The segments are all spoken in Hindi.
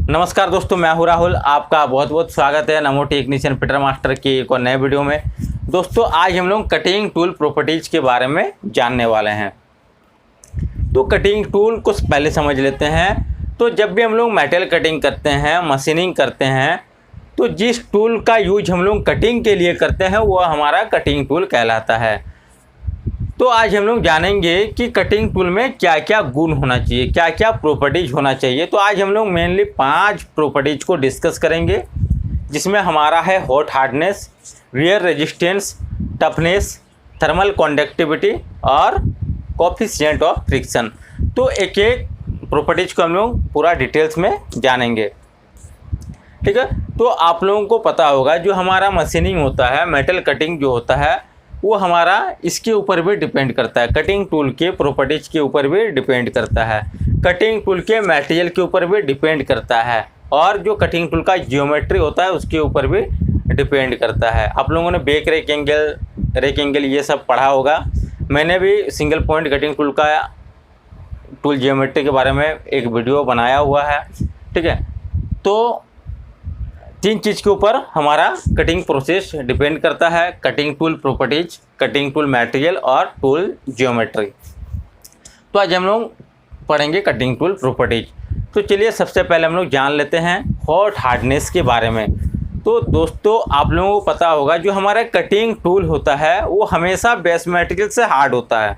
नमस्कार दोस्तों, मैं हूं राहुल। आपका बहुत बहुत स्वागत है नमो टेक्नीशियन फिटर मास्टर की एक और नए वीडियो में। दोस्तों आज हम लोग कटिंग टूल प्रॉपर्टीज़ के बारे में जानने वाले हैं। तो कटिंग टूल को पहले समझ लेते हैं। तो जब भी हम लोग मेटल कटिंग करते हैं, मशीनिंग करते हैं, तो जिस टूल का यूज हम लोग कटिंग के लिए करते हैं वह हमारा कटिंग टूल कहलाता है। तो आज हम लोग जानेंगे कि कटिंग टूल में क्या क्या गुण होना चाहिए, क्या क्या प्रॉपर्टीज होना चाहिए। तो आज हम लोग मेनली 5 प्रॉपर्टीज को डिस्कस करेंगे, जिसमें हमारा है hot hardness, wear resistance, toughness, thermal conductivity और कोएफिशिएंट ऑफ फ्रिक्शन। तो एक एक प्रॉपर्टीज को हम लोग पूरा डिटेल्स में जानेंगे, ठीक है। तो आप लोगों को पता होगा जो हमारा मशीनिंग होता है, मेटल कटिंग जो होता है, वो हमारा इसके ऊपर भी डिपेंड करता है, कटिंग टूल के प्रॉपर्टीज़ के ऊपर भी डिपेंड करता है, कटिंग टूल के मटेरियल के ऊपर भी डिपेंड करता है, और जो कटिंग टूल का जियोमेट्री होता है उसके ऊपर भी डिपेंड करता है। आप लोगों ने बेक रेक एंगल ये सब पढ़ा होगा। मैंने भी सिंगल पॉइंट कटिंग टूल का टूल जियोमेट्री के बारे में एक वीडियो बनाया हुआ है, ठीक है। तो 3 चीज़ के ऊपर हमारा कटिंग प्रोसेस डिपेंड करता है, cutting tool properties, cutting tool material और टूल जियोमेट्री। तो आज हम लोग पढ़ेंगे कटिंग टूल प्रॉपर्टीज। तो चलिए सबसे पहले हम लोग जान लेते हैं हॉट हार्डनेस के बारे में। तो दोस्तों आप लोगों को पता होगा जो हमारा कटिंग टूल होता है वो हमेशा बेस मटेरियल से हार्ड होता है।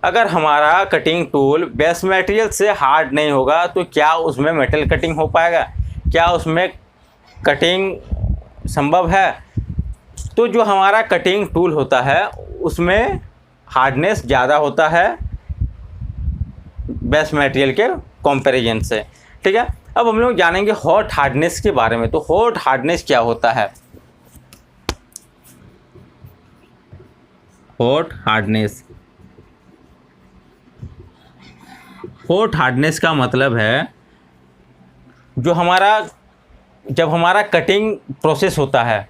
अगर हमारा कटिंग टूल बेस मटेरियल से हार्ड नहीं होगा तो क्या उसमें मेटल कटिंग हो पाएगा, क्या उसमें कटिंग संभव है? तो जो हमारा कटिंग टूल होता है उसमें हार्डनेस ज़्यादा होता है बेस मटेरियल के कंपैरिजन से, ठीक है। अब हम लोग जानेंगे हॉट हार्डनेस के बारे में। तो हॉट हार्डनेस क्या होता है? हॉट हार्डनेस, हॉट हार्डनेस का मतलब है जब हमारा कटिंग प्रोसेस होता है,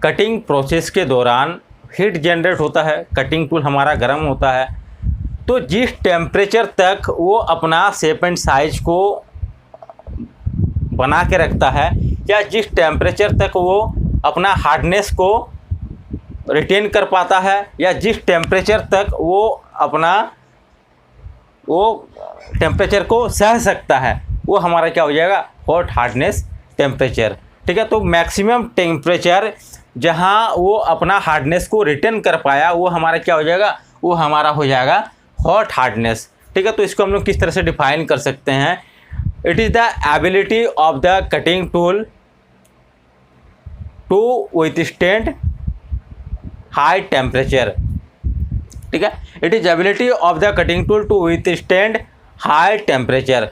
कटिंग प्रोसेस के दौरान हीट जनरेट होता है, कटिंग टूल हमारा गर्म होता है, तो जिस टेम्परेचर तक वो अपना शेप एंड साइज को बना के रखता है, या जिस टेम्परेचर तक वो अपना हार्डनेस को रिटेन कर पाता है, या जिस टेम्परेचर तक वो टेम्परेचर को सह सकता है, वो हमारा क्या हो जाएगा? हॉट हार्डनेस टेम्परेचर, ठीक है। तो मैक्सिमम टेम्परेचर जहां वो अपना हार्डनेस को रिटेन कर पाया वो हमारा क्या हो जाएगा? वो हमारा हो जाएगा हॉट हार्डनेस, ठीक है। तो इसको हम लोग किस तरह से डिफाइन कर सकते हैं? It is the ability of the cutting tool to withstand high temperature, ठीक है। It is ability of the cutting tool to withstand high temperature.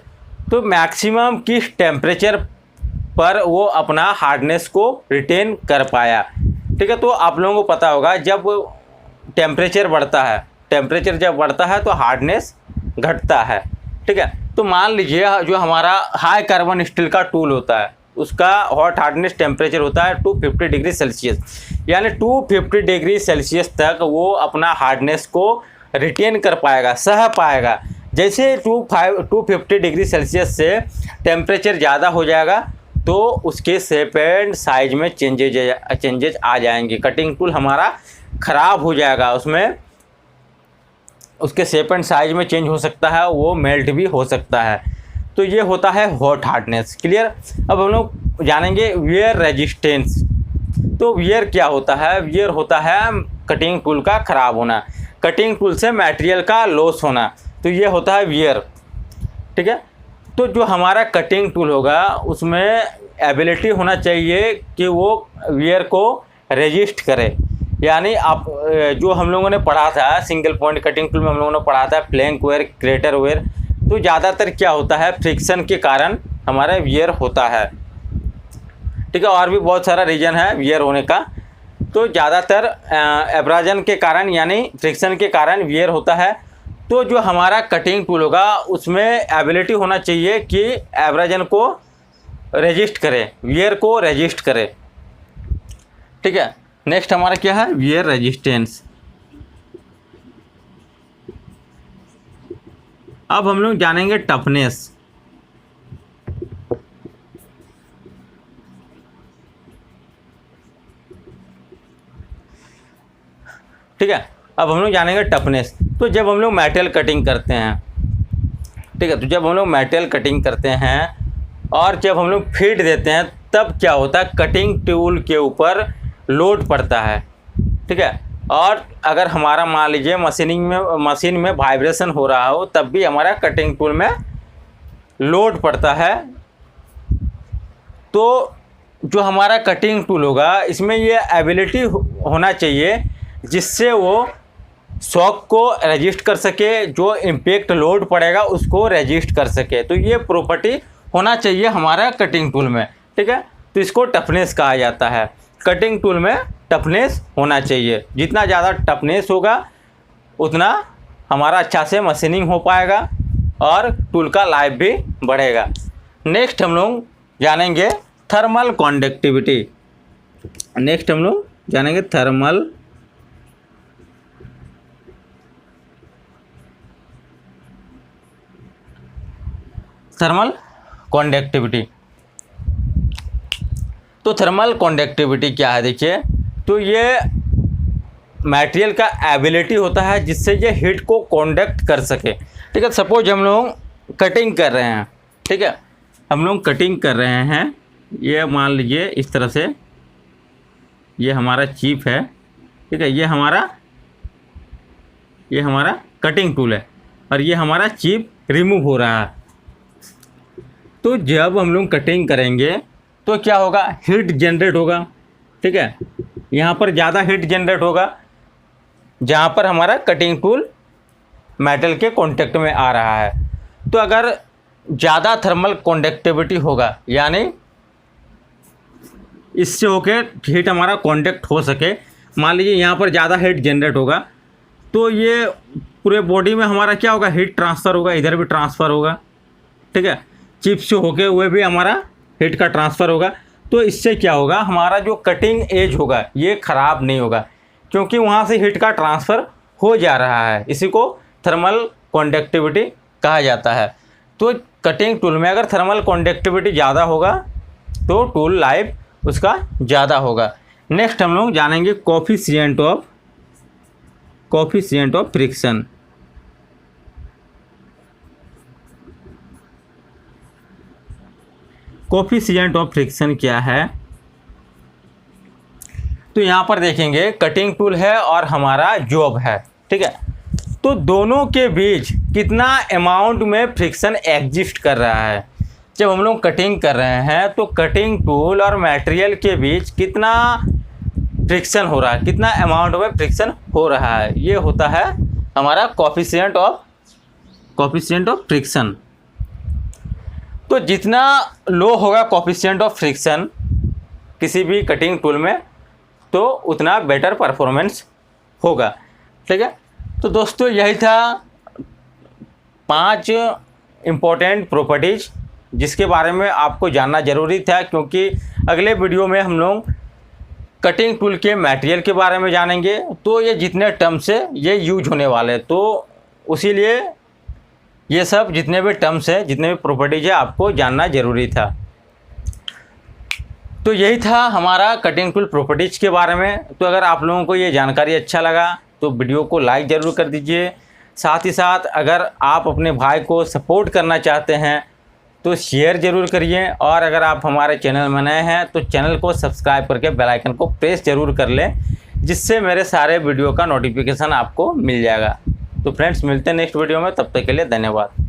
तो मैक्सिमम किस टेम्परेचर पर वो अपना हार्डनेस को रिटेन कर पाया, ठीक है। तो आप लोगों को पता होगा जब टेम्परेचर बढ़ता है, टेम्परेचर जब बढ़ता है तो हार्डनेस घटता है, ठीक है। तो मान लीजिए जो हमारा हाई कार्बन स्टील का टूल होता है उसका हॉट हार्डनेस टेम्परेचर होता है 250 डिग्री सेल्सियस, यानी 250 डिग्री सेल्सियस तक वो अपना हार्डनेस को रिटेन कर पाएगा, सह पाएगा। जैसे 250 डिग्री सेल्सियस से टेम्परेचर ज़्यादा हो जाएगा तो उसके शेप एंड साइज में चेंजेज आ जाएंगे, कटिंग टूल हमारा ख़राब हो जाएगा, उसमें उसके शेप एंड साइज में चेंज हो सकता है, वो मेल्ट भी हो सकता है। तो ये होता है हॉट हार्डनेस, क्लियर। अब हम लोग जानेंगे वियर रेजिस्टेंस। तो वियर क्या होता है? वियर होता है कटिंग टूल का ख़राब होना, कटिंग टूल से मटेरियल का लॉस होना, तो ये होता है वियर, ठीक है। तो जो हमारा कटिंग टूल होगा उसमें एबिलिटी होना चाहिए कि वो वियर को रेजिस्ट करे, यानी आप जो हम लोगों ने पढ़ा था सिंगल पॉइंट कटिंग टूल में, हम लोगों ने पढ़ा था फ्लैंक वेयर, क्रेटर वेयर। तो ज़्यादातर क्या होता है? फ्रिक्शन के कारण हमारा वियर होता है, ठीक है। और भी बहुत सारा रीज़न है वियर होने का। तो ज़्यादातर एब्राजन के कारण यानी फ्रिक्शन के कारण वियर होता है। तो जो हमारा कटिंग टूल होगा उसमें एबिलिटी होना चाहिए कि एब्राजन को रेजिस्ट करे, वियर को रेजिस्ट करे, ठीक है। नेक्स्ट हमारा क्या है? Wear resistance. अब हम लोग जानेंगे टफनेस। ठीक है। अब हम लोग जानेंगे टफनेस। तो जब हम लोग मेटल कटिंग करते हैं, ठीक है, तो जब हम लोग मेटल कटिंग करते हैं और जब हम लोग फीड देते हैं तब क्या होता है, कटिंग टूल के ऊपर लोड पड़ता है, ठीक है। और अगर हमारा मान लीजिए मशीन में वाइब्रेशन हो रहा हो तब भी हमारा कटिंग टूल में लोड पड़ता है। तो जो हमारा कटिंग टूल होगा इसमें ये एबिलिटी होना चाहिए जिससे वो शॉक को रेजिस्ट कर सके, जो इम्पैक्ट लोड पड़ेगा उसको रेजिस्ट कर सके। तो ये प्रॉपर्टी होना चाहिए हमारा कटिंग टूल में, ठीक है। तो इसको टफनेस कहा जाता है। कटिंग टूल में टफनेस होना चाहिए, जितना ज़्यादा टफनेस होगा उतना हमारा अच्छा से मशीनिंग हो पाएगा और टूल का लाइफ भी बढ़ेगा। नेक्स्ट हम लोग जानेंगे थर्मल कॉन्डक्टिविटी। नेक्स्ट हम लोग जानेंगे थर्मल कॉन्डक्टिविटी। तो थर्मल कॉन्डक्टिविटी क्या है, देखिए, तो ये मटेरियल का एबिलिटी होता है जिससे ये हीट को कॉन्डक्ट कर सके, ठीक है। सपोज हम लोग कटिंग कर रहे हैं, ठीक है, हम लोग कटिंग कर रहे हैं, ये मान लीजिए इस तरह से ये हमारा चिप है, ठीक है, ये हमारा कटिंग टूल है और ये हमारा चिप रिमूव हो रहा है। तो जब हम लोग कटिंग करेंगे तो क्या होगा, हीट जनरेट होगा, ठीक है। यहाँ पर ज़्यादा हीट जनरेट होगा जहाँ पर हमारा कटिंग टूल मेटल के कांटेक्ट में आ रहा है। तो अगर ज़्यादा थर्मल कॉन्डक्टिविटी होगा, यानी इससे होके हीट हमारा कांटेक्ट हो सके, मान लीजिए यहाँ पर ज़्यादा हीट जनरेट होगा तो ये पूरे बॉडी में हमारा क्या होगा, हीट ट्रांसफ़र होगा, इधर भी ट्रांसफ़र होगा, ठीक है। चिप से होके हुए भी हमारा हीट का ट्रांसफ़र होगा। तो इससे क्या होगा, हमारा जो कटिंग एज होगा ये ख़राब नहीं होगा क्योंकि वहाँ से हीट का ट्रांसफ़र हो जा रहा है। इसी को थर्मल कॉन्डक्टिविटी कहा जाता है। तो कटिंग टूल में अगर थर्मल कॉन्डक्टिविटी ज़्यादा होगा तो टूल लाइफ उसका ज़्यादा होगा। नेक्स्ट हम लोग जानेंगे coefficient of friction. Coefficient of friction क्या है, तो यहाँ पर देखेंगे कटिंग टूल है और हमारा जॉब है, ठीक है। तो दोनों के बीच कितना अमाउंट में फ्रिक्शन एग्जिस्ट कर रहा है। जब हम लोग कटिंग कर रहे हैं तो कटिंग टूल और मटेरियल के बीच कितना फ्रिक्शन हो रहा है, कितना अमाउंट में फ्रिक्शन हो रहा है, ये होता है हमारा कोफिशिएंट ऑफ फ्रिक्शन। तो जितना लो होगा कोफिशिएंट ऑफ फ्रिक्शन किसी भी कटिंग टूल में तो उतना बेटर परफॉर्मेंस होगा, ठीक है। तो दोस्तों यही था 5 इम्पोर्टेंट प्रॉपर्टीज़ जिसके बारे में आपको जानना ज़रूरी था, क्योंकि अगले वीडियो में हम लोग कटिंग टूल के मटेरियल के बारे में जानेंगे। तो ये जितने टर्म्स है ये यूज होने वाले, तो उसीलिए ये सब जितने भी टर्म्स हैं, जितने भी प्रॉपर्टीज़ है आपको जानना ज़रूरी था। तो यही था हमारा कटिंग टूल प्रॉपर्टीज़ के बारे में। तो अगर आप लोगों को ये जानकारी अच्छा लगा तो वीडियो को लाइक ज़रूर कर दीजिए। साथ ही साथ अगर आप अपने भाई को सपोर्ट करना चाहते हैं तो शेयर ज़रूर करिए, और अगर आप हमारे चैनल में नए हैं तो चैनल को सब्सक्राइब करके बेल आइकन को प्रेस ज़रूर कर लें, जिससे मेरे सारे वीडियो का नोटिफिकेशन आपको मिल जाएगा। तो फ्रेंड्स मिलते हैं नेक्स्ट वीडियो में, तब तक के लिए धन्यवाद।